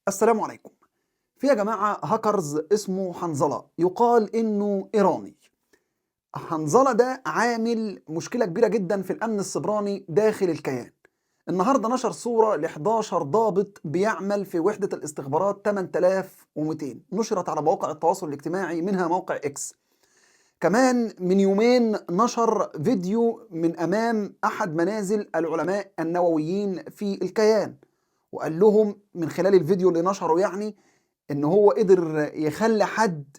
السلام عليكم. في يا جماعة هاكرز اسمه حنظلة، يقال إنه إيراني. حنظلة ده عامل مشكلة كبيرة جدا في الأمن السيبراني داخل الكيان. النهاردة نشر صورة ل 11 ضابط بيعمل في وحدة الاستخبارات 8200، نشرت على مواقع التواصل الاجتماعي منها موقع إكس. كمان من يومين نشر فيديو من أمام أحد منازل العلماء النوويين في الكيان، وقال لهم من خلال الفيديو اللي نشره ان هو قدر يخلي حد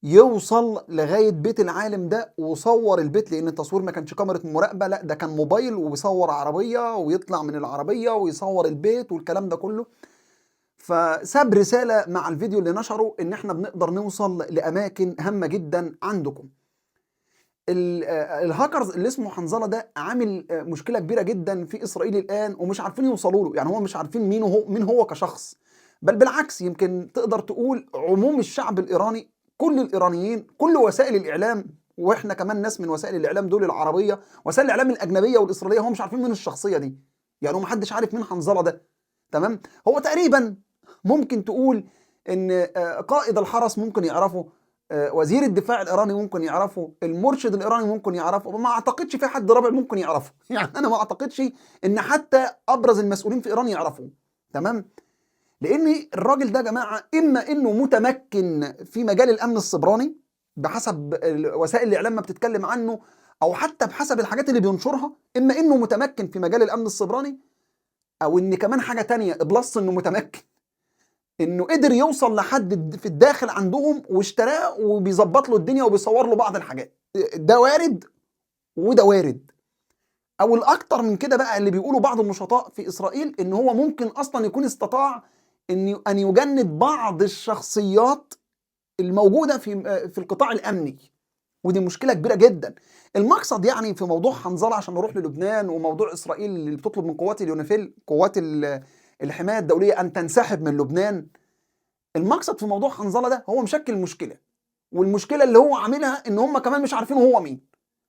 يوصل لغايه بيت العالم ده وصور البيت، لان التصوير ما كانش كاميرا مراقبه، لا ده كان موبايل وبيصور عربيه ويطلع من العربيه ويصور البيت والكلام ده كله. فساب رساله مع الفيديو اللي نشره ان احنا بنقدر نوصل لاماكن هامه جدا عندكم. الهاكرز اللي اسمه حنظله ده عامل مشكله كبيره جدا في اسرائيل الان، ومش عارفين يوصلوا له. يعني هو مش عارفين مين هو كشخص، بل بالعكس يمكن تقدر تقول عموم الشعب الايراني، كل الايرانيين، كل وسائل الاعلام، واحنا كمان ناس من وسائل الاعلام دول العربيه، وسائل الاعلام الاجنبيه والاسرائيليه، هم مش عارفين مين الشخصيه دي. يعني هو محدش عارف مين حنظله ده. تمام. هو تقريبا ممكن تقول ان قائد الحرس ممكن يعرفه، وزير الدفاع الايراني ممكن يعرفه، المرشد الايراني ممكن يعرفه، ما اعتقدش في حد رابع ممكن يعرفه. يعني انا ما اعتقدش ان حتى ابرز المسؤولين في ايران يعرفوه. تمام. لان الراجل ده يا جماعه اما انه متمكن في مجال الامن السيبراني بحسب وسائل الاعلام ما بتتكلم عنه، او حتى بحسب الحاجات اللي بينشرها، اما انه متمكن في مجال الامن السيبراني، او ان كمان حاجه تانية بلس انه متمكن انه قدر يوصل لحد في الداخل عندهم واشتراه وبيظبط له الدنيا وبيصور له بعض الحاجات. ده وارد وده وارد. او الاكتر من كده بقى اللي بيقولوا بعض النشطاء في اسرائيل ان هو ممكن اصلا يكون استطاع ان يجند بعض الشخصيات الموجوده في القطاع الامني، ودي مشكله كبيره جدا. المقصد يعني في موضوع حنظله، عشان نروح للبنان وموضوع اسرائيل اللي بتطلب من قوات اليونيفيل، قوات الحمايه الدوليه، ان تنسحب من لبنان. المقصد في موضوع حنظله ده هو مشكل مشكله، والمشكله اللي هو عاملها ان هم كمان مش عارفين هو مين.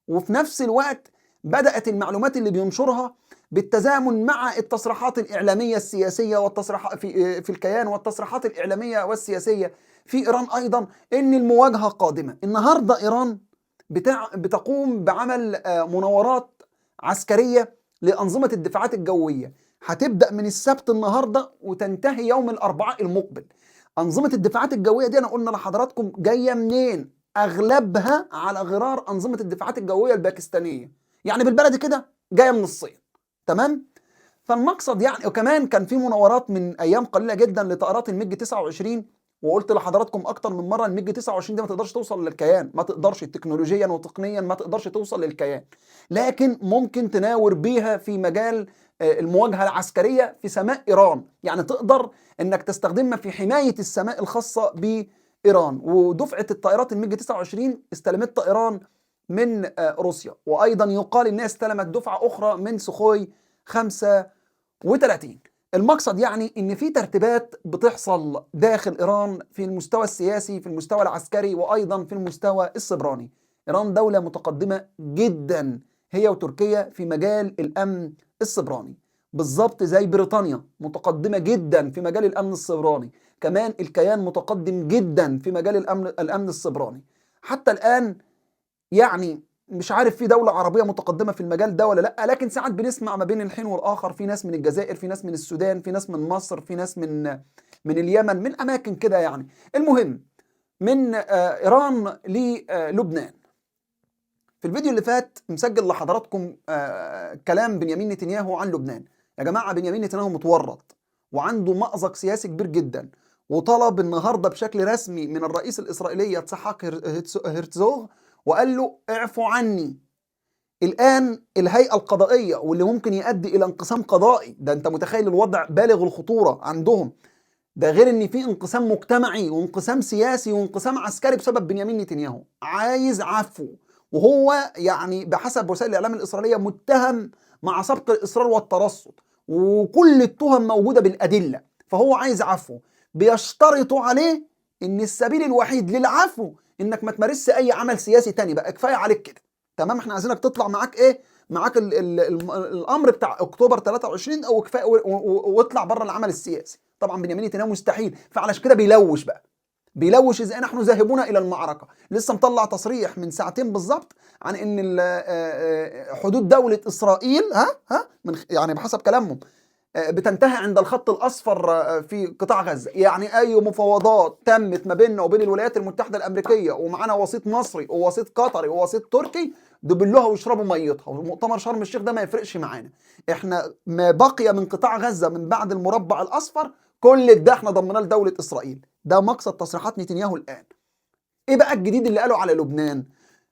وفي نفس الوقت بدات المعلومات اللي بينشرها بالتزامن مع التصريحات الاعلاميه السياسيه والتصريحات في الكيان، والتصريحات الاعلاميه والسياسيه في ايران ايضا، ان المواجهه قادمه. النهارده ايران بتقوم بعمل مناورات عسكريه لانظمه الدفاعات الجويه، هتبدا من السبت النهارده وتنتهي يوم الاربعاء المقبل. أنظمة الدفاعات الجوية دي أنا قلنا لحضراتكم جاية منين؟ أغلبها على غرار أنظمة الدفاعات الجوية الباكستانية، يعني بالبلد كده جاية من الصين. تمام؟ فالمقصد يعني، وكمان كان في مناورات من أيام قليلة جدا لطائرات الميج 29، وقلت لحضراتكم أكتر من مرة الميج 29 دي ما تقدرش توصل للكيان، ما تقدرش تكنولوجيا وتقنيا، ما تقدرش توصل للكيان، لكن ممكن تناور بيها في مجال المواجهة العسكرية في سماء إيران. يعني تقدر انك تستخدمها في حمايه السماء الخاصه بايران. ودفعه الطائرات الميج 29 استلمت طائران من روسيا، وايضا يقال انها استلمت دفعه اخرى من سخوي 35. المقصد يعني ان في ترتيبات بتحصل داخل ايران في المستوى السياسي، في المستوى العسكري، وايضا في المستوى السيبراني. ايران دوله متقدمه جدا هي وتركيا في مجال الامن السيبراني، بالظبط زي بريطانيا متقدمة جدا في مجال الأمن السيبراني. كمان الكيان متقدم جدا في مجال الأمن السيبراني. حتى الآن يعني مش عارف في دولة عربية متقدمة في المجال ده ولا لأ، لكن ساعات بنسمع ما بين الحين والآخر في ناس من الجزائر، في ناس من السودان، في ناس من مصر، في ناس من اليمن، من أماكن كده يعني. المهم، من إيران للبنان. في الفيديو اللي فات مسجل لحضراتكم كلام بنيامين نتنياهو عن لبنان. يا جماعة بنيامين نتنياهو متورط وعنده مأزق سياسي كبير جدا، وطلب النهاردة بشكل رسمي من الرئيس الإسرائيلي يتسحاق هرتزوغ وقال له اعفوا عني. الآن الهيئة القضائية، واللي ممكن يؤدي إلى انقسام قضائي، ده أنت متخيل الوضع بالغ الخطورة عندهم. ده غير ان في انقسام مجتمعي وانقسام سياسي وانقسام عسكري بسبب بنيامين نتنياهو. عايز عفو، وهو يعني بحسب وسائل الاعلام الاسرائيليه متهم مع سبق الاصرار والترصد، وكل التهم موجوده بالادله، فهو عايز عفو. بيشترطوا عليه ان السبيل الوحيد للعفو انك ما تمارسش اي عمل سياسي تاني، بقى كفايه عليك كده. تمام، احنا عايزينك تطلع معاك ايه، معاك ال الامر بتاع اكتوبر 23، او كفايه واطلع بره العمل السياسي. طبعا بنيامين نتنياهو مستحيل، فعلش كده بيلوش بقى، بيلوش ازاي نحن ذاهبون الى المعركه. لسه مطلع تصريح من ساعتين بالظبط عن ان حدود دوله اسرائيل يعني بحسب كلامهم بتنتهي عند الخط الاصفر في قطاع غزه. يعني اي مفاوضات تمت ما بيننا وبين الولايات المتحده الامريكيه ومعانا وسيط مصري ووسيط قطري ووسيط تركي دبلوها ويشربوا ميتها، ومؤتمر شرم الشيخ ده ما يفرقش معانا. احنا ما بقي من قطاع غزه من بعد المربع الاصفر كل ده احنا ضمناه لدوله اسرائيل. ده مقصد تصريحات نتنياهو الان. ايه بقى الجديد اللي قاله على لبنان؟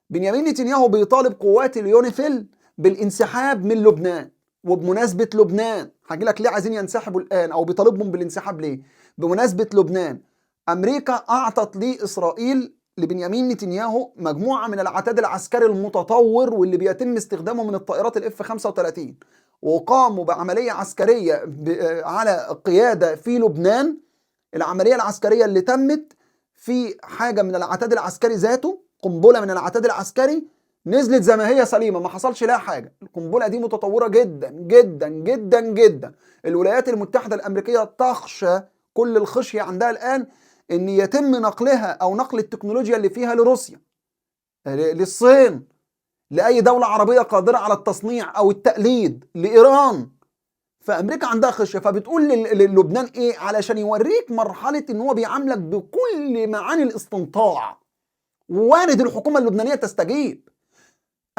بنيامين نتنياهو بيطالب قوات اليونيفيل بالانسحاب من لبنان. وبمناسبة لبنان هاجي لك ليه عايزين ينسحبوا الآن أو بيطالبهم بالانسحاب ليه؟ بمناسبة لبنان، أمريكا أعطت لإسرائيل لبنيامين نتنياهو مجموعة من العتاد العسكري المتطور واللي بيتم استخدامه من الطائرات الاف 35، وقاموا بعملية عسكرية على قيادة في لبنان. العملية العسكرية اللي تمت في حاجة من العتاد العسكري ذاته، قنبلة من العتاد العسكري نزلت زي ما هي سليمة، ما حصلش لها حاجة. القنبلة دي متطورة جدا جدا جدا جدا. الولايات المتحدة الأمريكية تخشى كل الخشية عندها الآن إن يتم نقلها أو نقل التكنولوجيا اللي فيها لروسيا، للصين، لأي دولة عربية قادرة على التصنيع أو التقليد، لإيران. فامريكا عندها خشيه، فبتقول للبنان ايه علشان يوريك مرحله ان هو بيعاملك بكل معاني الاستنطاع، ووارد الحكومه اللبنانيه تستجيب.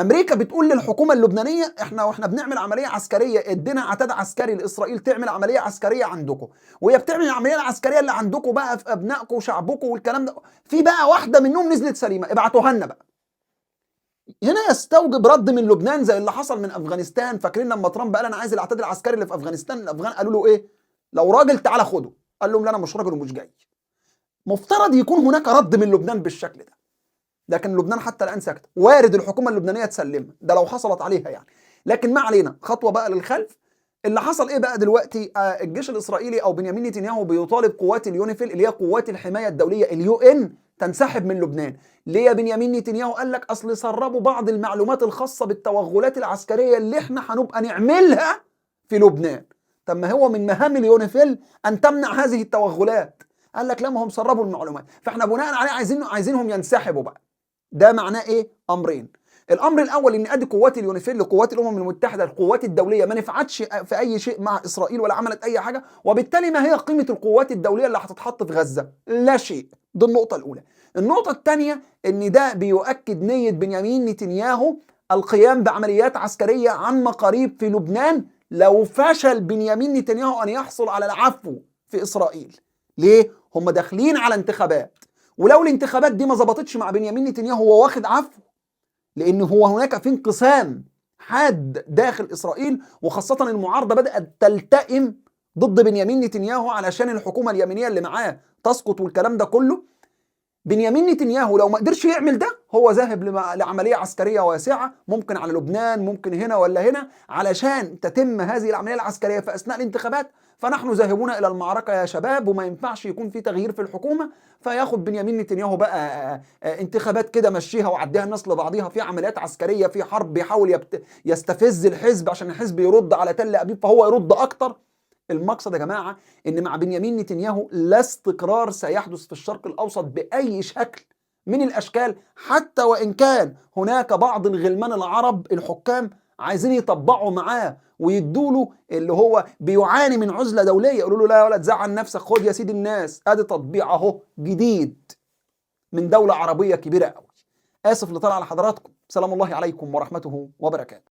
امريكا بتقول للحكومه اللبنانيه واحنا بنعمل عمليه عسكريه، ادينا عتاد عسكري لاسرائيل تعمل عمليه عسكريه عندكم، وهي بتعمل العمليه العسكريه اللي عندكم بقى في ابنائكم وشعبكم والكلام ده، في بقى واحده منهم نزلت سليمه، ابعتوها لنا بقى. هنا يستوجب رد من لبنان زي اللي حصل من افغانستان. فاكرين لما ترامب قال انا عايز العتاد العسكري اللي في افغانستان؟ الافغان قالوا له ايه؟ لو راجل تعالى خده. قال لهم لا انا مش راجل ومش جاي. مفترض يكون هناك رد من لبنان بالشكل ده، لكن لبنان حتى الان ساكته. وارد الحكومه اللبنانيه تسلمها، ده لو حصلت عليها يعني. لكن ما علينا، خطوه بقى للخلف. اللي حصل ايه بقى دلوقتي؟ الجيش الاسرائيلي او بنيامين نتنياهو بيطالب قوات اليونيفيل اللي هي قوات الحمايه الدوليه اليو ان تنسحب من لبنان. ليه يا بنيامين نتنياهو؟ قال لك اصل سربوا بعض المعلومات الخاصه بالتوغلات العسكريه اللي احنا هنبقى نعملها في لبنان. طب ما هو من مهام اليونيفيل ان تمنع هذه التوغلات. قال لك لا، ما هم سربوا المعلومات، فاحنا بناء عليه عايزينهم ينسحبوا بقى. ده معناه ايه؟ امرين. الامر الاول ان ادي قوات اليونيفيل لقوات الامم المتحده، القوات الدوليه ما نفعتش في اي شيء مع اسرائيل ولا عملت اي حاجه، وبالتالي ما هي قيمه القوات الدوليه اللي هتتحط في غزه؟ لا شيء. دي النقطه الاولى. النقطه الثانيه ان ده بيؤكد نيه بنيامين نتنياهو القيام بعمليات عسكريه عن مقاريب في لبنان لو فشل بنيامين نتنياهو ان يحصل على العفو في اسرائيل. ليه؟ هم داخلين على انتخابات، ولو الانتخابات دي ما ظبطتش مع بنيامين نتنياهو هو واخد عفو، لان هو هناك في انقسام حاد داخل اسرائيل، وخاصه المعارضه بدات تلتئم ضد بنيامين نتنياهو علشان الحكومه اليمينيه اللي معاه تسقط والكلام ده كله. بنيامين نتنياهو لو ما قدرش يعمل ده هو ذاهب لعمليه عسكريه واسعه، ممكن على لبنان، ممكن هنا ولا هنا، علشان تتم هذه العمليه العسكريه في اثناء الانتخابات. فنحن ذاهبون الى المعركه يا شباب، وما ينفعش يكون في تغيير في الحكومه. فياخد بنيامين نتنياهو بقى انتخابات كده مشيها وعديها الناس لبعضيها، في عمليات عسكريه، في حرب، بيحاول يستفز الحزب عشان الحزب يرد على تل ابيب فهو يرد اكتر. المقصد يا جماعه ان مع بنيامين نتنياهو لا استقرار سيحدث في الشرق الاوسط باي شكل من الاشكال، حتى وان كان هناك بعض الغلمان العرب الحكام عايزين يطبعوا معاه ويدوا له اللي هو بيعاني من عزله دوليه، يقولوا له لا ولا تزعل نفسك، خد يا سيدي الناس ادي تطبيع اهو جديد من دوله عربيه كبيره قوي. اسف لطلع على حضراتكم، سلام الله عليكم ورحمته وبركاته.